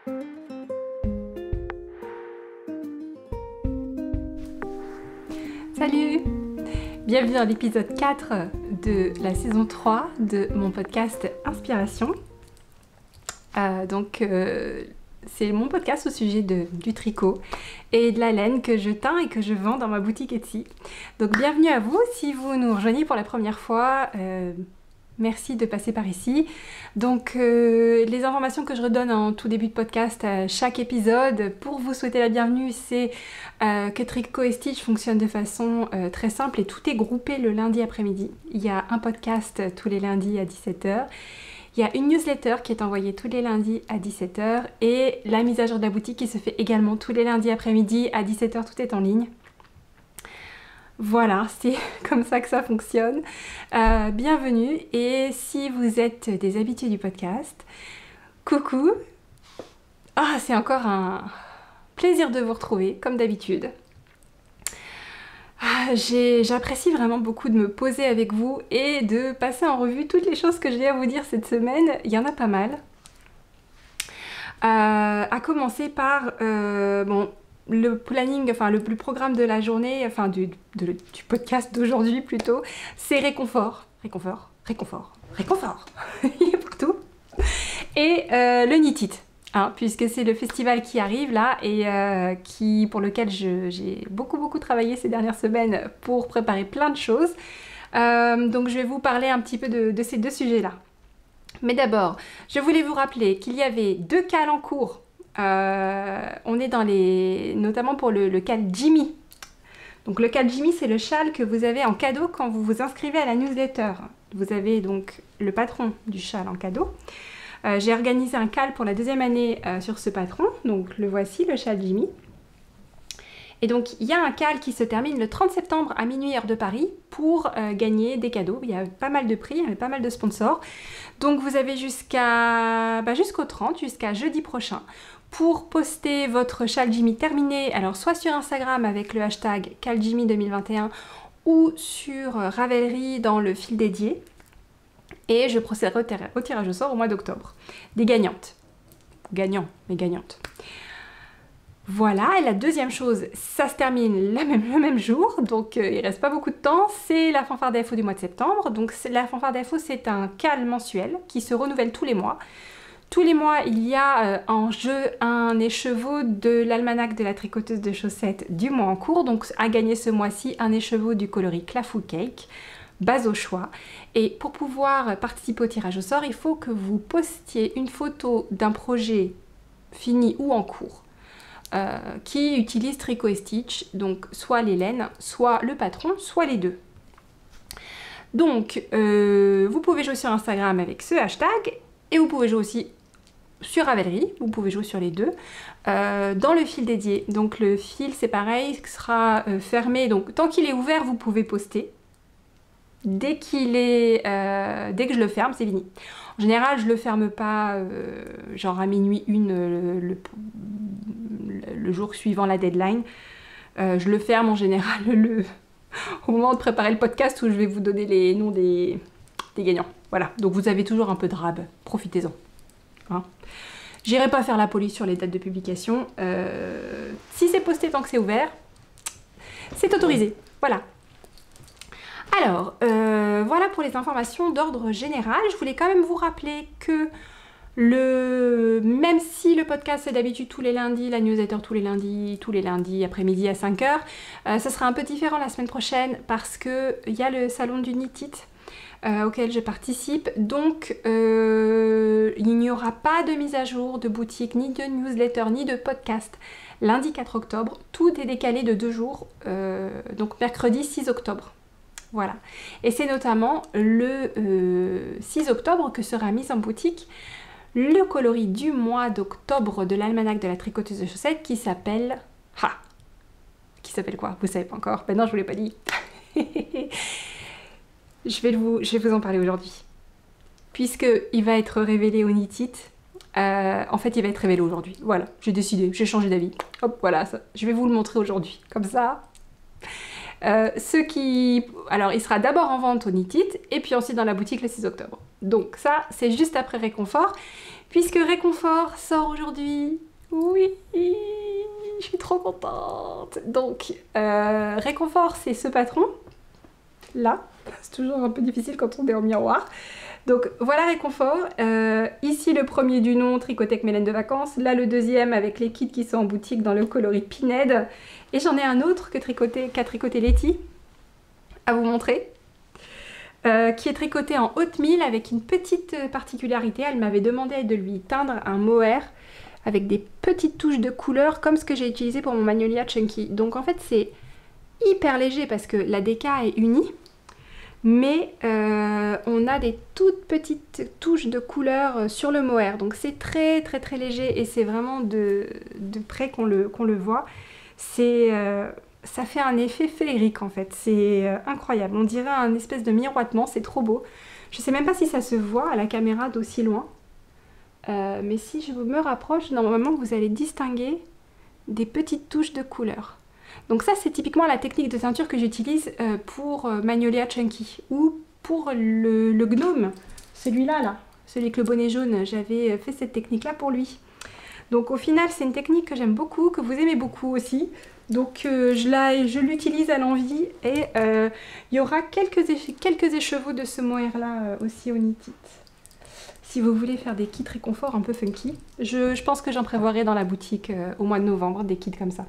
Salut! Bienvenue dans l'épisode 4 de la saison 3 de mon podcast Inspiration. C'est mon podcast au sujet du tricot et de la laine que je teins et que je vends dans ma boutique Etsy. Donc bienvenue à vous si vous nous rejoignez pour la première fois. Merci de passer par ici. Donc les informations que je redonne en tout début de podcast à chaque épisode pour vous souhaiter la bienvenue, c'est que Tricot & Stitch fonctionne de façon très simple et tout est groupé le lundi après-midi. Il y a un podcast tous les lundis à 17h. Il y a une newsletter qui est envoyée tous les lundis à 17h et la mise à jour de la boutique qui se fait également tous les lundis après-midi à 17h, tout est en ligne. Voilà, c'est comme ça que ça fonctionne. Bienvenue, et si vous êtes des habitués du podcast, coucou. C'est encore un plaisir de vous retrouver, comme d'habitude. J'apprécie vraiment beaucoup de me poser avec vous et de passer en revue toutes les choses que j'ai à vous dire cette semaine. Il y en a pas mal. À commencer par le planning, le programme de la journée, du podcast d'aujourd'hui plutôt, c'est réconfort. Réconfort. Il est partout. Et le Knit It. Puisque c'est le festival qui arrive là et pour lequel j'ai beaucoup travaillé ces dernières semaines pour préparer plein de choses. Donc je vais vous parler un petit peu de ces deux sujets-là. Mais d'abord, je voulais vous rappeler qu'il y avait 2 cals en cours. On est notamment pour le cal Jimmy. Donc le cal Jimmy, c'est le châle que vous avez en cadeau quand vous vous inscrivez à la newsletter. Vous avez donc le patron du châle en cadeau. J'ai organisé un cal pour la 2e année sur ce patron, donc le voici, le châle Jimmy. Et donc il y a un cal qui se termine le 30 septembre à minuit heure de Paris pour gagner des cadeaux. Il y a pas mal de prix, il y a pas mal de sponsors. Donc vous avez jusqu'au 30, jusqu'à jeudi prochain, pour poster votre châle Jimmy terminé, alors soit sur Instagram avec le hashtag CalJimmy2021 ou sur Ravelry dans le fil dédié. Et je procéderai au tirage au sort au mois d'octobre. Des gagnantes. Gagnantes. Voilà, et la deuxième chose, ça se termine le même jour, donc il reste pas beaucoup de temps, c'est la fanfare d'info du mois de septembre. Donc la fanfare d'info, c'est un cal mensuel qui se renouvelle tous les mois. Tous les mois, il y a en jeu un écheveau de l'almanach de la tricoteuse de chaussettes du mois en cours. Donc à gagner ce mois-ci, un écheveau du coloris Clafou Cake, base au choix. Et pour pouvoir participer au tirage au sort, il faut que vous postiez une photo d'un projet fini ou en cours qui utilise Tricot & Stitch, donc soit les laines, soit le patron, soit les deux. Donc vous pouvez jouer sur Instagram avec ce hashtag et vous pouvez jouer aussi sur Ravelry, vous pouvez jouer sur les deux, dans le fil dédié. Donc le fil, c'est pareil, sera fermé, donc tant qu'il est ouvert, vous pouvez poster. Dès que je le ferme, c'est fini. En général, je le ferme pas genre à minuit 1 le jour suivant la deadline. Je le ferme en général au moment de préparer le podcast où je vais vous donner les noms des gagnants. Voilà, donc vous avez toujours un peu de rab, profitez-en. J'irai pas faire la police sur les dates de publication. Si c'est posté tant que c'est ouvert, c'est autorisé. Voilà. Alors, voilà pour les informations d'ordre général. Je voulais quand même vous rappeler que même si le podcast c'est d'habitude tous les lundis, la newsletter tous les lundis après-midi à 5h, ça sera un peu différent la semaine prochaine parce qu'il y a le salon du Knit It auquel je participe. Donc, il n'y aura pas de mise à jour de boutique, ni de newsletter, ni de podcast lundi 4 octobre. Tout est décalé de 2 jours, donc mercredi 6 octobre. Voilà. Et c'est notamment le 6 octobre que sera mis en boutique le coloris du mois d'octobre de l'almanach de la tricoteuse de chaussettes qui s'appelle... Qui s'appelle quoi? Vous savez pas encore? Ben non, je vous l'ai pas dit. Je vais vous en parler aujourd'hui. Puisqu'il va être révélé au Knit It. En fait, il va être révélé aujourd'hui. Voilà, j'ai décidé, j'ai changé d'avis. Hop, voilà, ça. Je vais vous le montrer aujourd'hui. Comme ça... Alors, il sera d'abord en vente au Knit It et puis ensuite dans la boutique le 6 octobre. Donc ça, c'est juste après Réconfort, puisque Réconfort sort aujourd'hui. Oui, je suis trop contente. Donc, Réconfort, c'est ce patron, là. C'est toujours un peu difficile quand on est en miroir. Donc voilà Réconfort. Ici le premier du nom, Tricotech Mélène de vacances. Là le deuxième avec les kits qui sont en boutique dans le coloris Pinhead. Et j'en ai un autre qu'a tricoté Letty à vous montrer. Qui est tricoté en haute mille avec une petite particularité. Elle m'avait demandé de lui teindre un mohair avec des petites touches de couleur comme ce que j'ai utilisé pour mon Magnolia Chunky. Donc en fait c'est hyper léger parce que la déca est unie. Mais on a des toutes petites touches de couleur sur le mohair. Donc c'est très très très léger et c'est vraiment de près qu'on le voit. Ça fait un effet féerique en fait. C'est incroyable. On dirait un espèce de miroitement. C'est trop beau. Je sais même pas si ça se voit à la caméra d'aussi loin. Mais si je me rapproche, normalement vous allez distinguer des petites touches de couleur. Donc ça c'est typiquement la technique de teinture que j'utilise pour Magnolia Chunky ou pour le gnome, celui-là là, celui avec le bonnet jaune, j'avais fait cette technique là pour lui. Donc au final c'est une technique que j'aime beaucoup, que vous aimez beaucoup aussi, donc je l'utilise à l'envi et il y aura quelques écheveaux de ce mohair là aussi au Knit It. Si vous voulez faire des kits Réconfort un peu funky, je pense que j'en prévoirai dans la boutique au mois de novembre, des kits comme ça.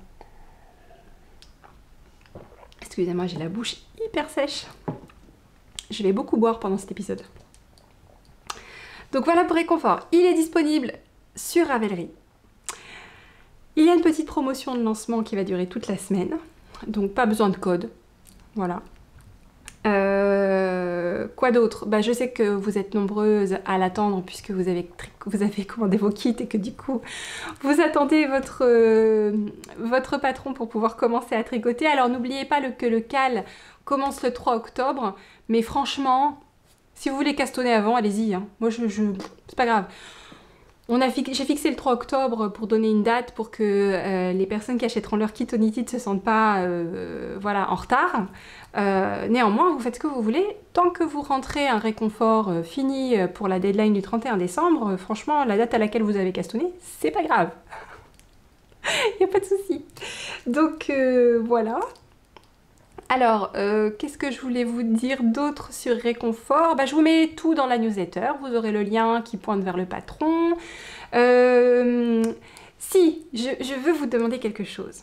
Excusez-moi, j'ai la bouche hyper sèche. Je vais beaucoup boire pendant cet épisode. Donc voilà pour Réconfort. Il est disponible sur Ravelry. Il y a une petite promotion de lancement qui va durer toute la semaine. Donc pas besoin de code. Voilà. Quoi d'autre? Je sais que vous êtes nombreuses à l'attendre puisque vous avez commandé vos kits et que du coup vous attendez votre patron pour pouvoir commencer à tricoter. Alors n'oubliez pas que le cal commence le 3 octobre, mais franchement, si vous voulez castonner avant, allez-y. Hein. Moi, c'est pas grave. J'ai fixé le 3 octobre pour donner une date pour que les personnes qui achèteront leur kit au Knit It ne se sentent pas voilà, en retard. Néanmoins, vous faites ce que vous voulez. Tant que vous rentrez un Réconfort fini pour la deadline du 31 décembre, franchement, la date à laquelle vous avez castonné, c'est pas grave. Il n'y a pas de souci. Donc voilà. Alors, qu'est-ce que je voulais vous dire d'autre sur Réconfort? Je vous mets tout dans la newsletter, vous aurez le lien qui pointe vers le patron. Si, je veux vous demander quelque chose.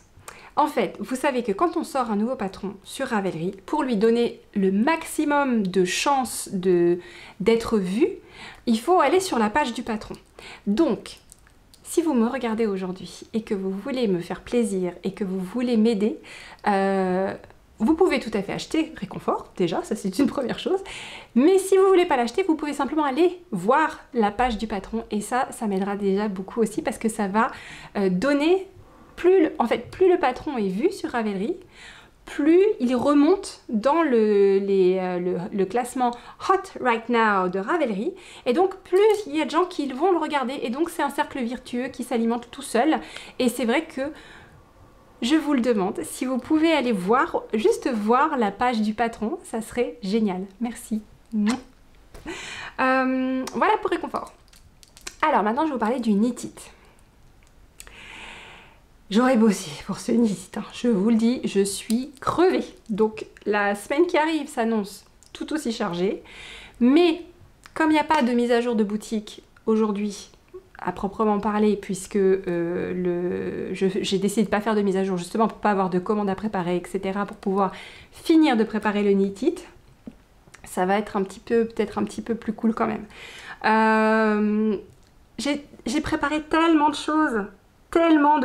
En fait, vous savez que quand on sort un nouveau patron sur Ravelry, pour lui donner le maximum de chances d'être vu, il faut aller sur la page du patron. Donc, si vous me regardez aujourd'hui et que vous voulez me faire plaisir et que vous voulez m'aider, vous pouvez tout à fait acheter Réconfort, déjà, ça c'est une première chose. Mais si vous ne voulez pas l'acheter, vous pouvez simplement aller voir la page du patron. Et ça m'aidera déjà beaucoup aussi parce que ça va donner, plus le patron est vu sur Ravelry, plus il remonte dans le classement Hot Right Now de Ravelry. Et donc, plus il y a de gens qui vont le regarder. Et donc, c'est un cercle vertueux qui s'alimente tout seul. Et c'est vrai que je vous le demande, si vous pouvez aller voir, juste voir la page du patron, ça serait génial. Merci. Voilà pour Réconfort. Alors maintenant, je vais vous parler du Knit It. J'aurais bossé pour ce Knit It, hein. Je vous le dis, je suis crevée. Donc la semaine qui arrive s'annonce tout aussi chargée. Mais comme il n'y a pas de mise à jour de boutique aujourd'hui, à proprement parler, puisque j'ai décidé de ne pas faire de mise à jour justement pour ne pas avoir de commandes à préparer, etc. pour pouvoir finir de préparer le Knit It. Ça va être peut-être un petit peu plus cool quand même. J'ai préparé tellement de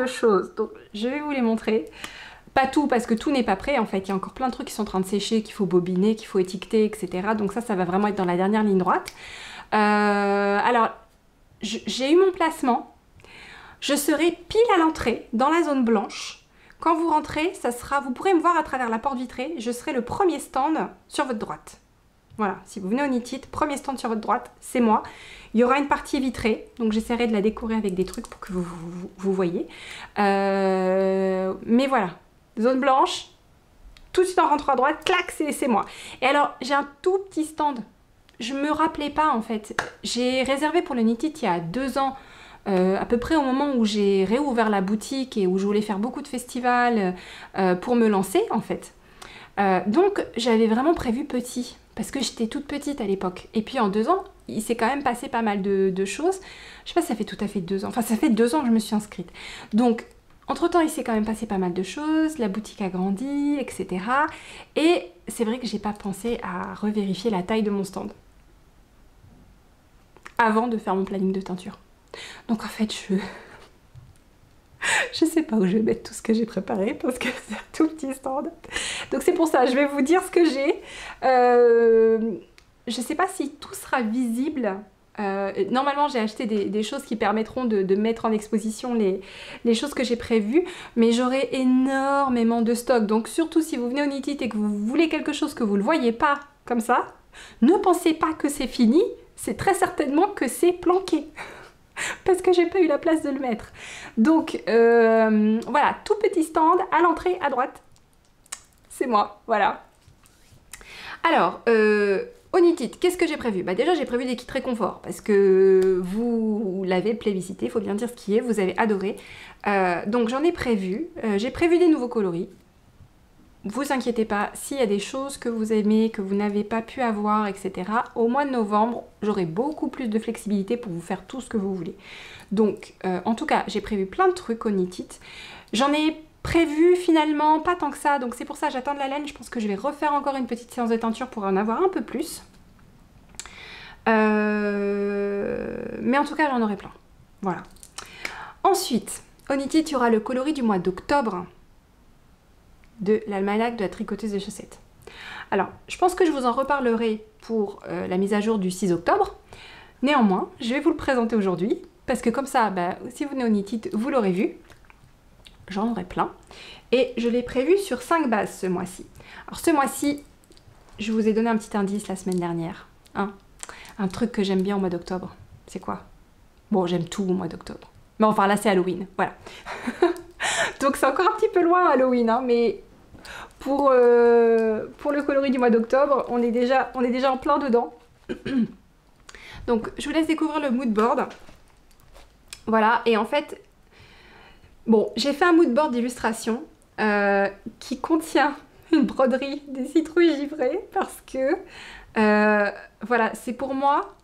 choses, donc je vais vous les montrer. Pas tout, parce que tout n'est pas prêt en fait, il y a encore plein de trucs qui sont en train de sécher, qu'il faut bobiner, qu'il faut étiqueter, etc. Donc ça va vraiment être dans la dernière ligne droite. Alors, j'ai eu mon placement, je serai pile à l'entrée, dans la zone blanche. Quand vous rentrez, vous pourrez me voir à travers la porte vitrée, je serai le premier stand sur votre droite. Voilà, si vous venez au Knit It, premier stand sur votre droite, c'est moi. Il y aura une partie vitrée, donc j'essaierai de la décorer avec des trucs pour que vous voyez. Mais voilà, zone blanche, tout de suite en rentrant à droite, clac, c'est moi. Et alors, j'ai un tout petit stand. Je me rappelais pas en fait. J'ai réservé pour le Knit It il y a 2 ans, à peu près au moment où j'ai réouvert la boutique et où je voulais faire beaucoup de festivals pour me lancer en fait. Donc j'avais vraiment prévu petit, parce que j'étais toute petite à l'époque. Et puis en 2 ans, il s'est quand même passé pas mal de choses. Je sais pas si ça fait tout à fait 2 ans. Enfin, ça fait 2 ans que je me suis inscrite. Donc, entre-temps, il s'est quand même passé pas mal de choses. La boutique a grandi, etc. Et c'est vrai que j'ai pas pensé à revérifier la taille de mon stand avant de faire mon planning de teinture. Donc en fait, je sais pas où je vais mettre tout ce que j'ai préparé parce que c'est un tout petit stand. Donc c'est pour ça, je vais vous dire ce que j'ai. Je sais pas si tout sera visible. Normalement, j'ai acheté des choses qui permettront de mettre en exposition les choses que j'ai prévues, mais j'aurai énormément de stock. Donc surtout si vous venez au Knit It et que vous voulez quelque chose que vous ne le voyez pas comme ça, ne pensez pas que c'est fini, c'est très certainement que c'est planqué. Parce que j'ai pas eu la place de le mettre. Donc voilà, tout petit stand à l'entrée à droite. C'est moi, voilà. Alors, au Knit It, qu'est-ce que j'ai prévu? Bah déjà j'ai prévu des kits réconfort parce que vous l'avez plébiscité, il faut bien dire ce qui est, vous avez adoré. Donc j'en ai prévu, j'ai prévu des nouveaux coloris. Vous inquiétez pas, s'il y a des choses que vous aimez, que vous n'avez pas pu avoir, etc. Au mois de novembre, j'aurai beaucoup plus de flexibilité pour vous faire tout ce que vous voulez. Donc, en tout cas, j'ai prévu plein de trucs au Knit It. J'en ai prévu finalement pas tant que ça, donc c'est pour ça j'attends de la laine. Je pense que je vais refaire encore une petite séance de teinture pour en avoir un peu plus. Mais en tout cas, j'en aurai plein. Voilà. Ensuite, au Knit It, il y aura le coloris du mois d'octobre de l'almanach de la tricoteuse de chaussettes. Alors, je pense que je vous en reparlerai pour la mise à jour du 6 octobre. Néanmoins, je vais vous le présenter aujourd'hui, parce que comme ça, bah, si vous venez au Knit It, vous l'aurez vu. J'en aurai plein. Et je l'ai prévu sur 5 bases ce mois-ci. Alors ce mois-ci, je vous ai donné un petit indice la semaine dernière. Hein, un truc que j'aime bien au mois d'octobre. C'est quoi? Bon, j'aime tout au mois d'octobre. Mais enfin là, c'est Halloween. Voilà. Donc c'est encore un petit peu loin Halloween, hein, mais pour le coloris du mois d'octobre, on est déjà en plein dedans. Donc je vous laisse découvrir le mood board. Voilà, et en fait, bon, j'ai fait un mood board d'illustration qui contient une broderie des citrouilles givrées parce que, voilà, c'est pour moi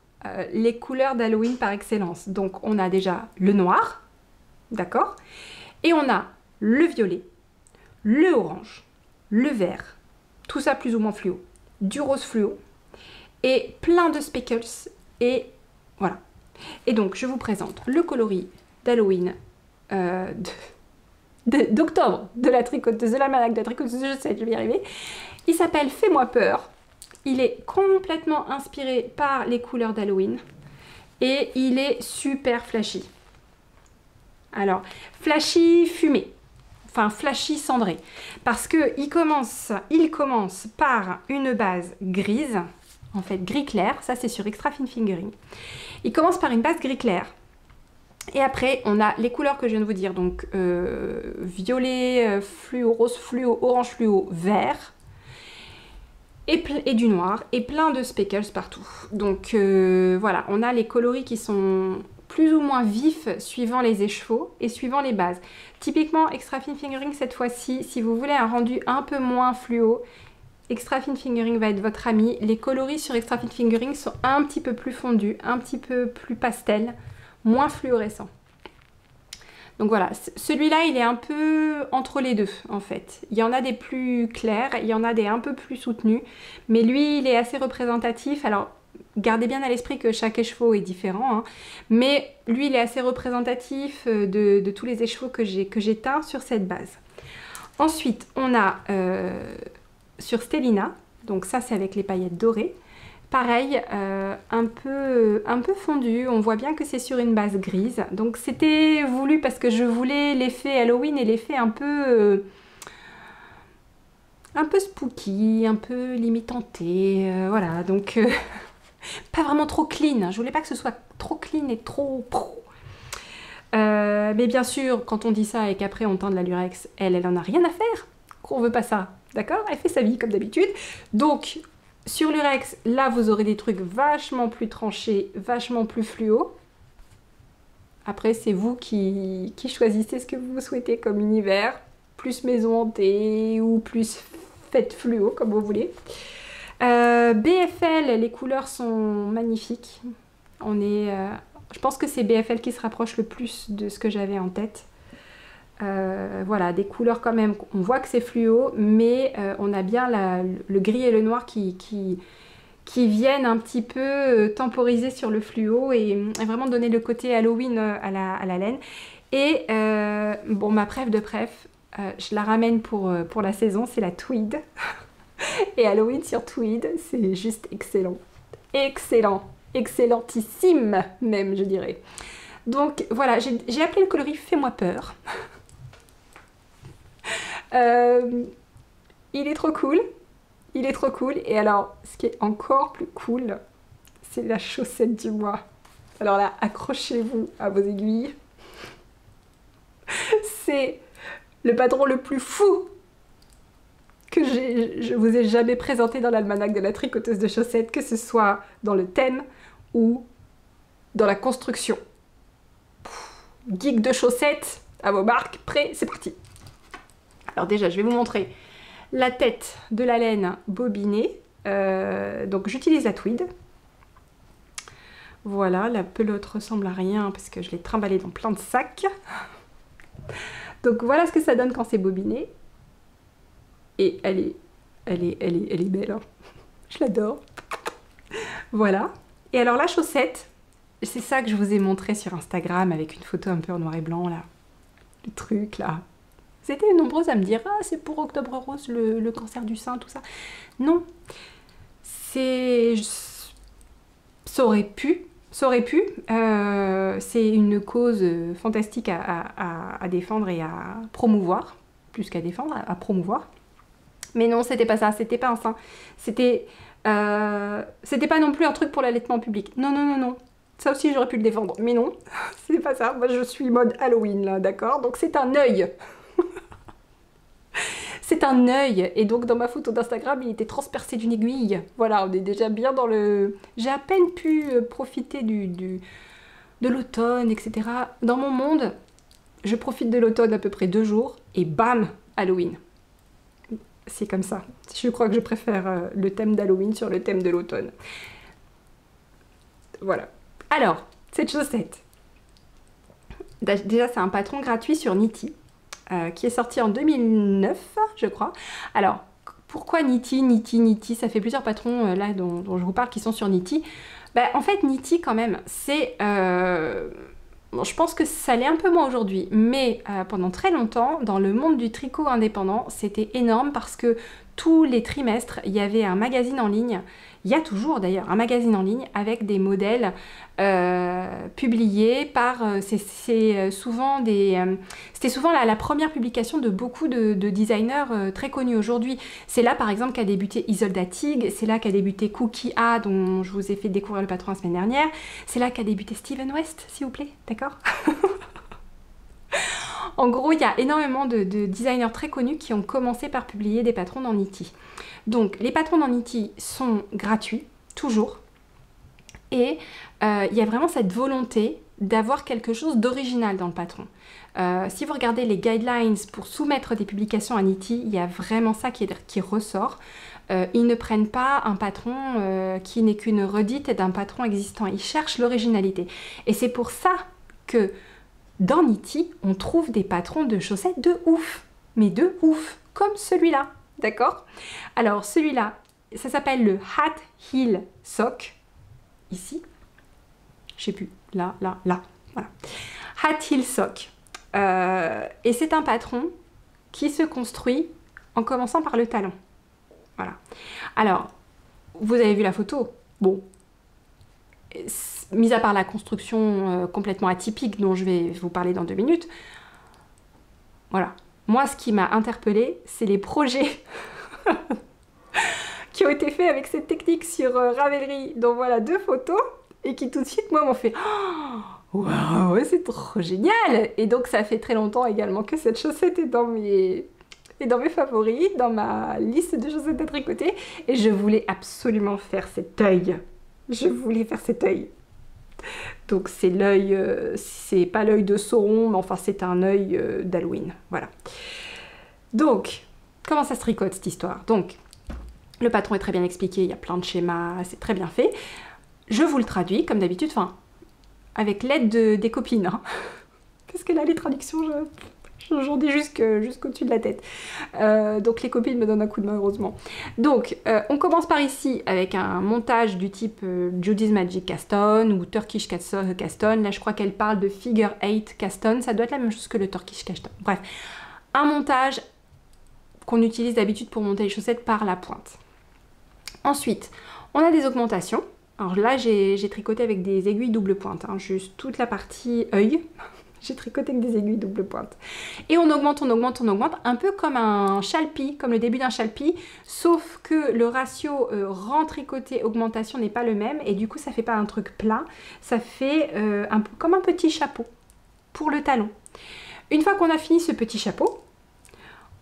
les couleurs d'Halloween par excellence. Donc on a déjà le noir, d'accord? Et on a le violet, le orange, le vert, tout ça plus ou moins fluo, du rose fluo et plein de speckles et voilà. Et donc je vous présente le coloris d'Halloween d'octobre de la tricoteuse de l'almanach de la tricoteuse de chaussettes, je vais y arriver. Il s'appelle Fais-moi peur. Il est complètement inspiré par les couleurs d'Halloween et il est super flashy. Alors, flashy fumé. Enfin flashy cendré, parce que il commence par une base grise, en fait gris clair, ça c'est sur Extra Fine Fingering. Il commence par une base gris clair, et après on a les couleurs que je viens de vous dire, donc violet, fluo, rose fluo, orange fluo, vert, et du noir, et plein de speckles partout. Donc voilà, on a les coloris qui sont plus ou moins vifs suivant les écheveaux et suivant les bases. Typiquement, Extra Fine Fingering, cette fois-ci, si vous voulez un rendu un peu moins fluo, Extra Fine Fingering va être votre ami. Les coloris sur Extra Fine Fingering sont un petit peu plus fondus, un petit peu plus pastel, moins fluorescent. Donc voilà, celui-là, il est un peu entre les deux, en fait. Il y en a des plus clairs, il y en a des un peu plus soutenus, mais lui, il est assez représentatif. Alors, gardez bien à l'esprit que chaque écheveau est différent, hein, mais lui, il est assez représentatif de tous les écheveaux que j'ai teints sur cette base. Ensuite, on a sur Stellina, donc ça, c'est avec les paillettes dorées. Pareil, un peu fondu, on voit bien que c'est sur une base grise. Donc c'était voulu parce que je voulais l'effet Halloween et l'effet un peu spooky, un peu limitanté, voilà. Donc pas vraiment trop clean, je voulais pas que ce soit trop clean et trop pro. Mais bien sûr, quand on dit ça et qu'après on teint de la lurex, elle en a rien à faire, qu'on veut pas ça. d'accord? Elle fait sa vie comme d'habitude. Donc, sur l'Urex, là, vous aurez des trucs vachement plus tranchés, vachement plus fluo. Après, c'est vous qui choisissez ce que vous souhaitez comme univers. Plus maison hantée ou plus fête fluo, comme vous voulez. BFL, les couleurs sont magnifiques. Je pense que c'est BFL qui se rapproche le plus de ce que j'avais en tête. Voilà, des couleurs quand même, on voit que c'est fluo, mais on a bien le gris et le noir qui viennent un petit peu temporiser sur le fluo et vraiment donner le côté Halloween à la laine. Et bon, ma préf de préf, je la ramène pour la saison, c'est la tweed. Et Halloween sur tweed, c'est juste excellent. Excellent, excellentissime même, je dirais. Donc voilà, j'ai appelé le coloris Fais-moi peur. Il est trop cool. Il est trop cool. Et alors, ce qui est encore plus cool, c'est la chaussette du mois. Alors là, accrochez-vous à vos aiguilles. C'est le patron le plus fou que je vous ai jamais présenté dans l'almanach de la tricoteuse de chaussettes, que ce soit dans le thème ou dans la construction. Geek de chaussettes, à vos marques, prêt, c'est parti. Alors déjà, je vais vous montrer la tête de la laine bobinée. Donc j'utilise la tweed. Voilà, la pelote ressemble à rien parce que je l'ai trimballée dans plein de sacs. Donc voilà ce que ça donne quand c'est bobiné. Et elle est belle, hein. Je l'adore. Voilà. Et alors la chaussette, c'est ça que je vous ai montré sur Instagram avec une photo un peu en noir et blanc là. Le truc là. Vous étiez nombreuses à me dire ah c'est pour Octobre Rose le cancer du sein, tout ça. Non. Ça aurait pu. C'est une cause fantastique à défendre et à promouvoir. Plus qu'à défendre, à promouvoir. Mais non, c'était pas ça, c'était pas un sein. C'était pas non plus un truc pour l'allaitement public. Non, non, non, non. Ça aussi, j'aurais pu le défendre. Mais non, c'est pas ça. Moi, je suis mode Halloween, là, d'accord? Donc, c'est un œil. C'est un œil. Et donc, dans ma photo d'Instagram, il était transpercé d'une aiguille. Voilà, on est déjà bien dans le... J'ai à peine pu profiter de l'automne, etc. Dans mon monde, je profite de l'automne à peu près 2 jours. Et bam, Halloween. C'est comme ça. Je crois que je préfère le thème d'Halloween sur le thème de l'automne. Voilà. Alors, cette chaussette. Déjà, c'est un patron gratuit sur Niti, qui est sorti en 2009, je crois. Alors, pourquoi Niti, ça fait plusieurs patrons là dont je vous parle qui sont sur Niti. Ben, en fait, Niti, quand même, c'est... Bon, je pense que ça l'est un peu moins aujourd'hui, mais pendant très longtemps, dans le monde du tricot indépendant, c'était énorme parce que tous les trimestres, il y avait un magazine en ligne, il y a toujours d'ailleurs un magazine en ligne avec des modèles publiés par... C'était souvent la première publication de beaucoup de designers très connus aujourd'hui. C'est là par exemple qu'a débuté Isolda Tig, c'est là qu'a débuté Cookie A, dont je vous ai fait découvrir le patron la semaine dernière, c'est là qu'a débuté Steven West, s'il vous plaît, d'accord? En gros, il y a énormément de designers très connus qui ont commencé par publier des patrons dans Niti. Donc, les patrons dans Niti sont gratuits, toujours. Et il y a vraiment cette volonté d'avoir quelque chose d'original dans le patron. Si vous regardez les guidelines pour soumettre des publications à Niti, il y a vraiment ça qui ressort. Ils ne prennent pas un patron qui n'est qu'une redite d'un patron existant. Ils cherchent l'originalité. Et c'est pour ça que dans Niti, on trouve des patrons de chaussettes de ouf. Mais de ouf, comme celui-là. D'accord? Alors celui-là, ça s'appelle le Hat Heel Sock. Ici. Je sais plus. Là. Voilà. Hat Heel Sock. Et c'est un patron qui se construit en commençant par le talon. Voilà. Alors, vous avez vu la photo. Bon. Mis à part la construction complètement atypique dont je vais vous parler dans 2 minutes. Voilà. Moi, ce qui m'a interpellée, c'est les projets qui ont été faits avec cette technique sur Ravelry. Donc voilà 2 photos et qui tout de suite, moi, m'ont fait oh, waouh, c'est trop génial! Et donc, ça fait très longtemps également que cette chaussette est dans mes et dans mes favoris, dans ma liste de chaussettes à tricoter. Et je voulais absolument faire cet œil. Je voulais faire cet œil. Donc c'est l'œil, c'est pas l'œil de Sauron, mais enfin c'est un œil d'Halloween. Voilà. Donc, comment ça se tricote cette histoire? Donc, le patron est très bien expliqué, il y a plein de schémas, c'est très bien fait. Je vous le traduis comme d'habitude, enfin, avec l'aide des copines. Hein. Parce que là, les traductions, j'en ai jusqu'au-dessus de la tête. Donc les copines me donnent un coup de main, heureusement. Donc, on commence par ici avec un montage du type Judy's Magic Caston ou Turkish Caston. Là, je crois qu'elle parle de Figure 8 Caston. Ça doit être la même chose que le Turkish Caston. Bref, un montage qu'on utilise d'habitude pour monter les chaussettes par la pointe. Ensuite, on a des augmentations. Alors là, j'ai tricoté avec des aiguilles double pointe, hein, juste toute la partie œil. J'ai tricoté avec des aiguilles double pointe. Et on augmente, on augmente, on augmente, un peu comme un chalpi, comme le début d'un chalpi, sauf que le ratio rentricoté augmentation n'est pas le même, et du coup, ça fait pas un truc plat, ça fait un peu comme un petit chapeau pour le talon. Une fois qu'on a fini ce petit chapeau,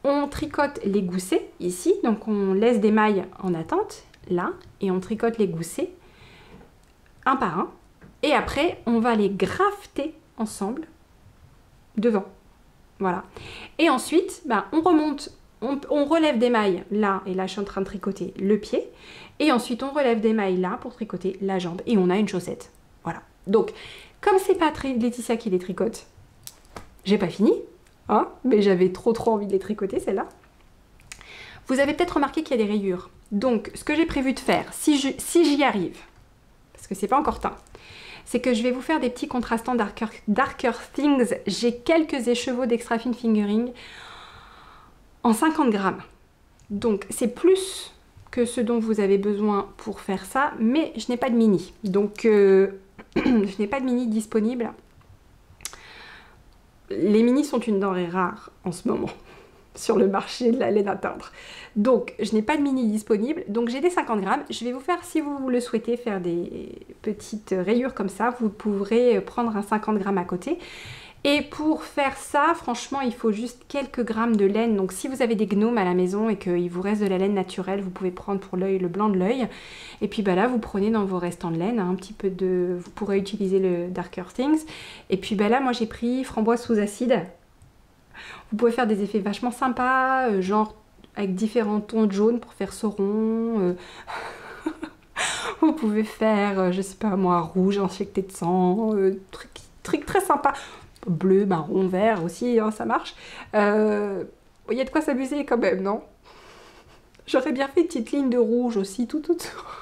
on tricote les goussets ici, donc on laisse des mailles en attente, là, et on tricote les goussets un par un, et après, on va les grafter ensemble devant. Voilà. Et ensuite, ben, on remonte, on relève des mailles là, et là je suis en train de tricoter le pied, et ensuite on relève des mailles là pour tricoter la jambe, et on a une chaussette. Voilà. Donc, comme c'est pas Laetitia qui les tricote, j'ai pas fini, hein, mais j'avais trop envie de les tricoter, celle-là. Vous avez peut-être remarqué qu'il y a des rayures. Donc, ce que j'ai prévu de faire, si j'y arrive, parce que c'est pas encore teint, c'est que je vais vous faire des petits contrastants Darker Things. J'ai quelques écheveaux d'extra fine fingering en 50 grammes. Donc c'est plus que ce dont vous avez besoin pour faire ça, mais je n'ai pas de mini. Donc je n'ai pas de mini disponible. Les minis sont une denrée rare en ce moment sur le marché de la laine à teindre. Donc, je n'ai pas de mini disponible. Donc, j'ai des 50 grammes. Je vais vous faire, si vous le souhaitez, faire des petites rayures comme ça. Vous pourrez prendre un 50 grammes à côté. Et pour faire ça, franchement, il faut juste quelques grammes de laine. Donc, si vous avez des gnomes à la maison et qu'il vous reste de la laine naturelle, vous pouvez prendre pour l'œil le blanc de l'œil. Et puis, bah là, vous prenez dans vos restants de laine un petit peu de... Vous pourrez utiliser le Darker Things. Et puis, bah là, moi, j'ai pris framboise sous acide. Vous pouvez faire des effets vachement sympas, genre avec différents tons de jaune pour faire Sauron. Vous pouvez faire, je sais pas moi, rouge injecté de sang, truc très sympa. Bleu, marron, vert aussi, hein, ça marche. Il y a de quoi s'amuser quand même, non? J'aurais bien fait une petite ligne de rouge aussi, tout autour.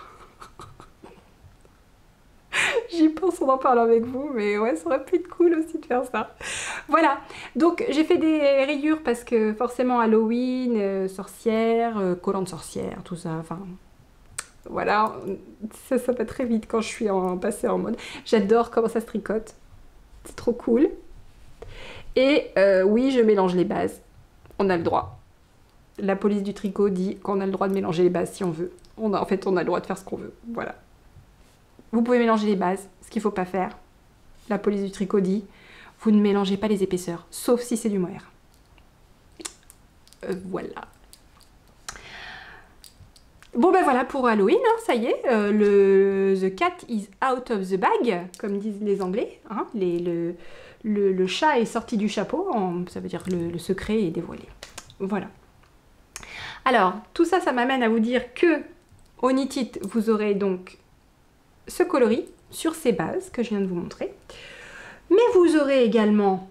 J'y pense en en parlant avec vous, mais ouais, ça aurait pu être cool aussi de faire ça. Voilà, donc j'ai fait des rayures parce que forcément Halloween, sorcière, collant de sorcière, tout ça, enfin... Voilà, ça va très vite quand je suis passée en mode. J'adore comment ça se tricote, c'est trop cool. Et oui, je mélange les bases, on a le droit. La police du tricot dit qu'on a le droit de mélanger les bases si on veut. En fait, on a le droit de faire ce qu'on veut, voilà. Vous pouvez mélanger les bases, ce qu'il ne faut pas faire. La police du tricot dit, vous ne mélangez pas les épaisseurs, sauf si c'est du mohair. Voilà. Bon ben voilà pour Halloween, hein, ça y est, the cat is out of the bag, comme disent les Anglais. Hein, le chat est sorti du chapeau, ça veut dire que le secret est dévoilé. Voilà. Alors, tout ça, ça m'amène à vous dire que au Knit It, vous aurez donc ce coloris sur ces bases que je viens de vous montrer. Mais vous aurez également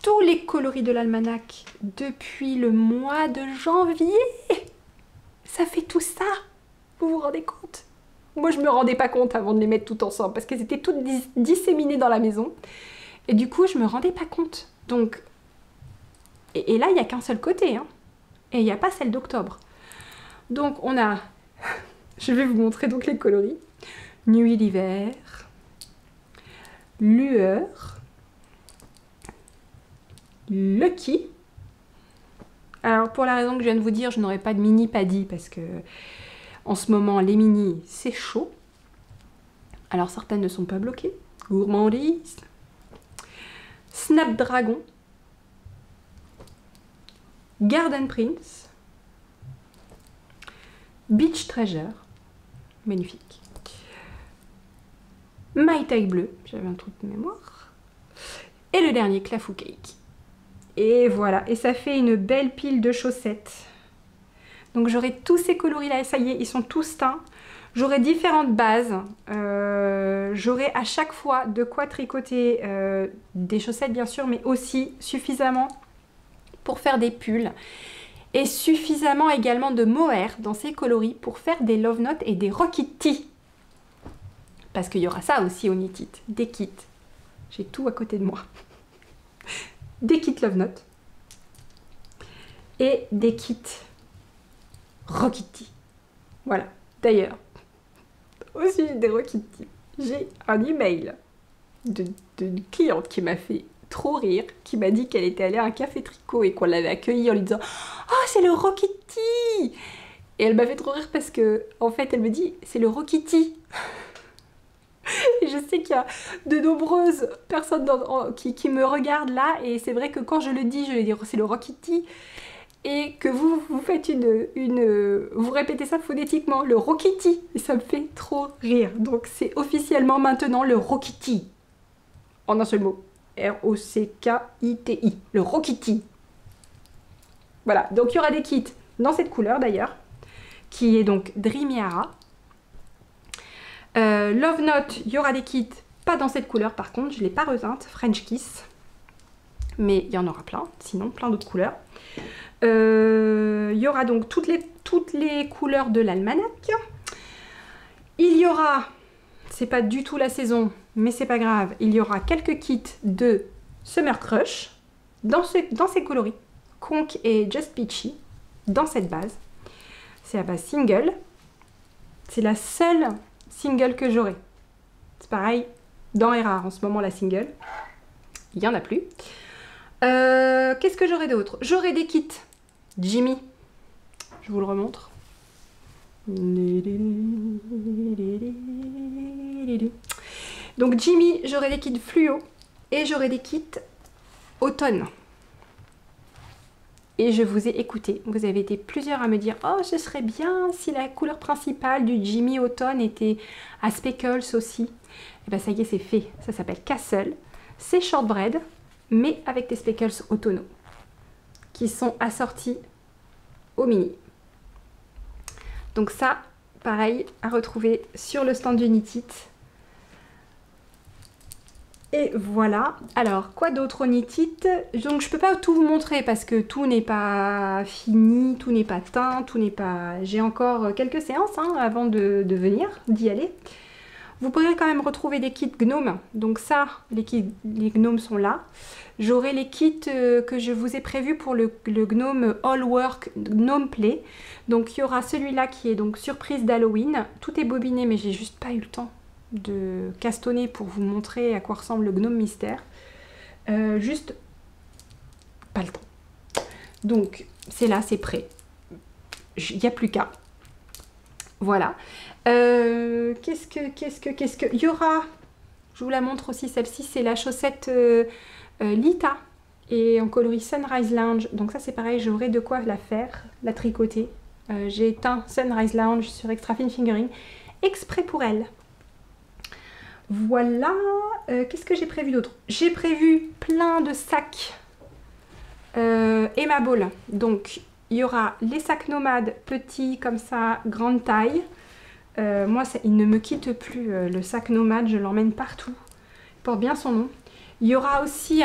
tous les coloris de l'almanach depuis le mois de janvier. Ça fait tout ça. Vous vous rendez compte? Moi, je me rendais pas compte avant de les mettre toutes ensemble parce qu'elles étaient toutes disséminées dans la maison. Et du coup, je me rendais pas compte. Donc, et là, il n'y a qu'un seul côté. Hein. Et il n'y a pas celle d'octobre. Donc, on a... Je vais vous montrer donc les coloris. Nuit d'hiver, lueur, lucky. Alors pour la raison que je viens de vous dire, je n'aurai pas de mini paddy parce que en ce moment les mini c'est chaud. Alors certaines ne sont pas bloquées. Gourmandise, Snapdragon, Garden Prince, Beach Treasure, magnifique, My Taille Bleu, j'avais un truc de mémoire, et le dernier Clafou Cake. Et voilà, et ça fait une belle pile de chaussettes. Donc j'aurai tous ces coloris là, et ça y est, ils sont tous teints. J'aurai différentes bases, j'aurai à chaque fois de quoi tricoter des chaussettes bien sûr, mais aussi suffisamment pour faire des pulls. Et suffisamment également de mohair dans ces coloris pour faire des love notes et des rocky tee. Parce qu'il y aura ça aussi au Knit It, des kits. J'ai tout à côté de moi. Des kits love notes et des kits rocky tee. Voilà. D'ailleurs, au sujet des rocky tee, j'ai un email d'une cliente qui m'a fait trop rire, qui m'a dit qu'elle était allée à un café tricot et qu'on l'avait accueillie en lui disant « Oh, c'est le rocky tee !» Et elle m'a fait trop rire parce que, en fait, elle me dit « C'est le rocky tee !» Et je sais qu'il y a de nombreuses personnes qui me regardent là, et c'est vrai que quand je le dis, je vais dire c'est le rocky tee, et que vous faites vous répétez ça phonétiquement, le rocky tee, et ça me fait trop rire. Donc c'est officiellement maintenant le rocky tee, en un seul mot, R-O-C-K-I-T-I, le rocky tee. Voilà, donc il y aura des kits dans cette couleur d'ailleurs, qui est donc Dreamy Hara. Love Note, il y aura des kits, pas dans cette couleur par contre, je ne l'ai pas reteinte, French Kiss, mais il y en aura plein, sinon plein d'autres couleurs. Il y aura donc toutes les couleurs de l'almanach. Il y aura, c'est pas du tout la saison, mais c'est pas grave, il y aura quelques kits de Summer Crush dans ces coloris, Conk et Just Peachy, dans cette base. C'est la base single, c'est la seule single que j'aurai. C'est pareil, dans les rares en ce moment la single, il n'y en a plus. Qu'est-ce que j'aurai d'autre? J'aurai des kits Jimmy, je vous le remontre. Donc Jimmy, j'aurai des kits fluo et j'aurai des kits automne. Et je vous ai écouté, vous avez été plusieurs à me dire « Oh, ce serait bien si la couleur principale du Jimmy automne était à speckles aussi. » Et bien ça y est, c'est fait. Ça s'appelle Castle. C'est shortbread, mais avec des speckles automnaux qui sont assortis au mini. Donc ça, pareil, à retrouver sur le stand du Knit It. Et voilà. Alors, quoi d'autre au Knit It? Donc, je peux pas tout vous montrer parce que tout n'est pas fini, tout n'est pas teint, tout n'est pas... J'ai encore quelques séances hein, avant de venir, d'y aller. Vous pourrez quand même retrouver des kits gnomes. Donc ça, les gnomes sont là. J'aurai les kits que je vous ai prévus pour le gnome All Work Gnome Play. Donc, il y aura celui-là qui est donc surprise d'Halloween. Tout est bobiné, mais j'ai juste pas eu le temps de castonner pour vous montrer à quoi ressemble le gnome mystère. Juste pas le temps. Donc c'est là, c'est prêt. Il n'y a plus qu'à. Voilà. Qu'est-ce que... Il y aura... Je vous la montre aussi, celle-ci, c'est la chaussette Lita. Et en coloris Sunrise Lounge. Donc ça c'est pareil, j'aurai de quoi la faire, la tricoter. J'ai teint Sunrise Lounge sur Extra Fine Fingering exprès pour elle. Voilà, qu'est-ce que j'ai prévu d'autre? J'ai prévu plein de sacs Emma Ball. Donc, il y aura les sacs nomades petits comme ça, grande taille. Moi, il ne me quitte plus, le sac nomade, je l'emmène partout. Il porte bien son nom. Il y aura aussi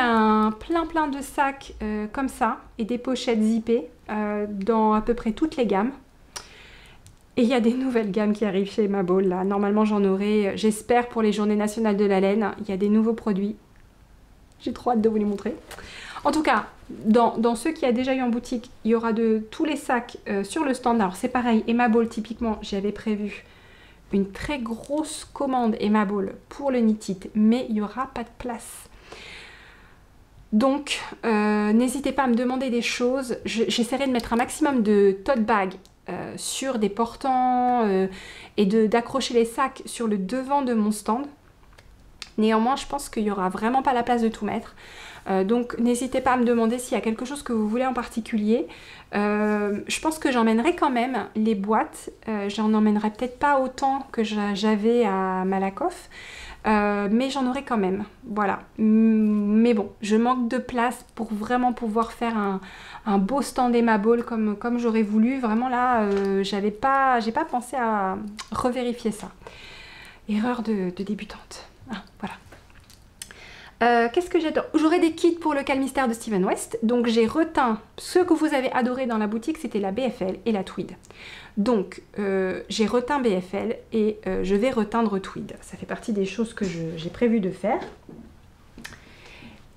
plein de sacs comme ça et des pochettes zippées dans à peu près toutes les gammes. Et il y a des nouvelles gammes qui arrivent chez Emma Ball, là. Normalement, j'en aurai, j'espère, pour les Journées Nationales de la Laine. Il y a des nouveaux produits. J'ai trop hâte de vous les montrer. En tout cas, dans ceux qu'il y a déjà eu en boutique, il y aura de tous les sacs sur le stand. Alors, c'est pareil, Emma Ball, typiquement, j'avais prévu une très grosse commande Emma Ball pour le Knit It, mais il n'y aura pas de place. Donc, n'hésitez pas à me demander des choses. J'essaierai de mettre un maximum de tote bags sur des portants et d'accrocher les sacs sur le devant de mon stand. Néanmoins, je pense qu'il n'y aura vraiment pas la place de tout mettre. Donc n'hésitez pas à me demander s'il y a quelque chose que vous voulez en particulier. Je pense que j'emmènerai quand même les boîtes. J'en emmènerai peut-être pas autant que j'avais à Malakoff. Mais j'en aurai quand même, voilà. Mais bon, je manque de place pour vraiment pouvoir faire un beau stand Emma Ball comme j'aurais voulu. Vraiment là, j'ai pas pensé à revérifier ça. Erreur de débutante. Ah, voilà. Qu'est-ce que j'adore? J'aurai des kits pour le Calmystère de Steven West. Donc j'ai reteint ce que vous avez adoré dans la boutique, c'était la BFL et la Tweed. Donc j'ai reteint BFL et je vais reteindre Tweed. Ça fait partie des choses que j'ai prévu de faire.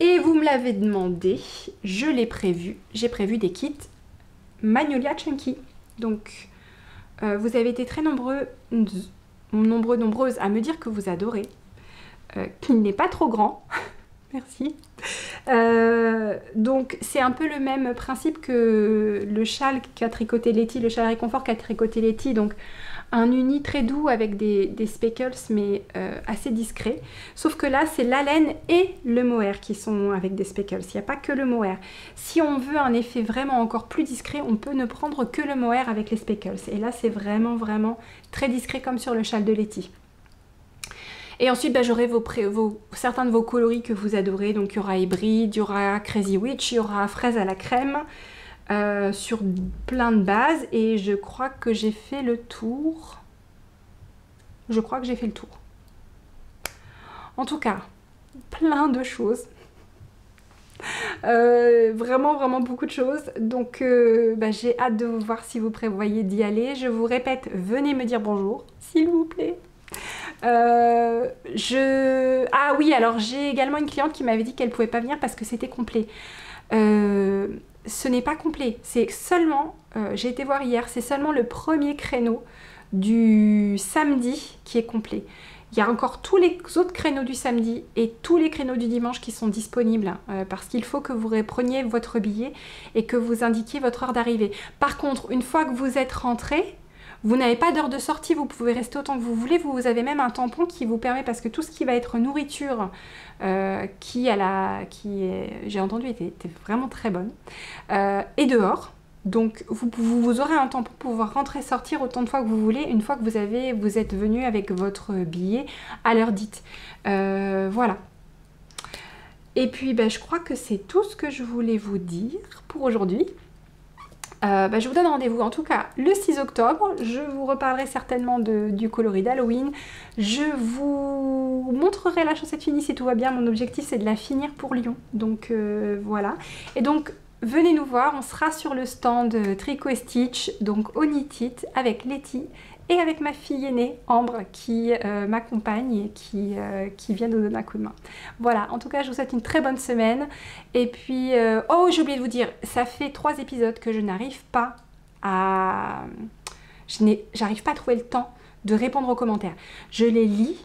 Et vous me l'avez demandé, je l'ai prévu. J'ai prévu des kits Magnolia Chunky. Donc vous avez été très nombreuses à me dire que vous adorez. Qu'il n'est pas trop grand. Merci. Donc c'est un peu le même principe que le châle qu'a tricoté Letty, le châle réconfort qu'a tricoté Letty. Donc un uni très doux avec des speckles mais assez discrets. Sauf que là c'est la laine et le mohair qui sont avec des speckles. Il n'y a pas que le mohair. Si on veut un effet vraiment encore plus discret, on peut ne prendre que le mohair avec les speckles. Et là c'est vraiment très discret comme sur le châle de Letty. Et ensuite, j'aurai certains de vos coloris que vous adorez. Donc, il y aura hybride, il y aura Crazy Witch, il y aura fraise à la crème sur plein de bases. Et je crois que j'ai fait le tour. En tout cas, plein de choses. Vraiment beaucoup de choses. Donc, j'ai hâte de vous voir si vous prévoyez d'y aller. Je vous répète, venez me dire bonjour, s'il vous plaît. Ah oui, alors j'ai également une cliente qui m'avait dit qu'elle pouvait pas venir parce que c'était complet. Ce n'est pas complet, c'est seulement, j'ai été voir hier, c'est seulement le premier créneau du samedi qui est complet. Il y a encore tous les autres créneaux du samedi et tous les créneaux du dimanche qui sont disponibles parce qu'il faut que vous preniez votre billet et que vous indiquiez votre heure d'arrivée. Par contre, une fois que vous êtes rentré, vous n'avez pas d'heure de sortie, vous pouvez rester autant que vous voulez. Vous avez même un tampon qui vous permet, parce que tout ce qui va être nourriture, j'ai entendu, était vraiment très bonne, est dehors. Donc vous aurez un tampon pour pouvoir rentrer, sortir autant de fois que vous voulez, une fois que vous êtes venu avec votre billet à l'heure dite. Voilà. Et puis je crois que c'est tout ce que je voulais vous dire pour aujourd'hui. Je vous donne rendez-vous en tout cas le 6 octobre, je vous reparlerai certainement du coloris d'Halloween, je vous montrerai la chaussette finie si tout va bien, mon objectif c'est de la finir pour Lyon, donc voilà. Et donc venez nous voir, on sera sur le stand Tricot & Stitch, donc au Knit It avec Letty et avec ma fille aînée Ambre qui m'accompagne et qui vient nous donner un coup de main. Voilà, en tout cas je vous souhaite une très bonne semaine et puis oh j'ai oublié de vous dire, ça fait 3 épisodes que je n'arrive pas à trouver le temps de répondre aux commentaires. Je les lis,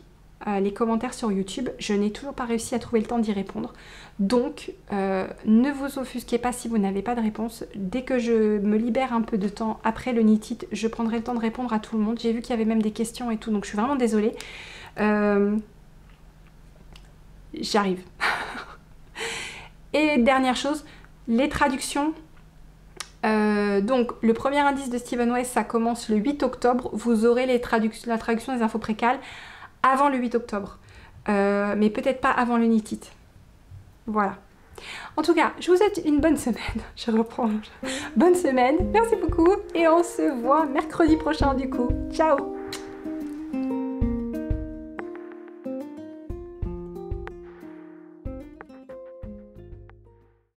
les commentaires sur YouTube, je n'ai toujours pas réussi à trouver le temps d'y répondre. Donc ne vous offusquez pas si vous n'avez pas de réponse. Dès que je me libère un peu de temps après le Knit It, je prendrai le temps de répondre à tout le monde. J'ai vu qu'il y avait même des questions et tout, donc je suis vraiment désolée. J'arrive. Et dernière chose, les traductions. Donc le premier indice de Steven West, ça commence le 8 octobre. Vous aurez la traduction des infos précales avant le 8 octobre. Mais peut-être pas avant le Knit It. Voilà. En tout cas, je vous souhaite une bonne semaine. Je reprends. Bonne semaine. Merci beaucoup. Et on se voit mercredi prochain du coup. Ciao.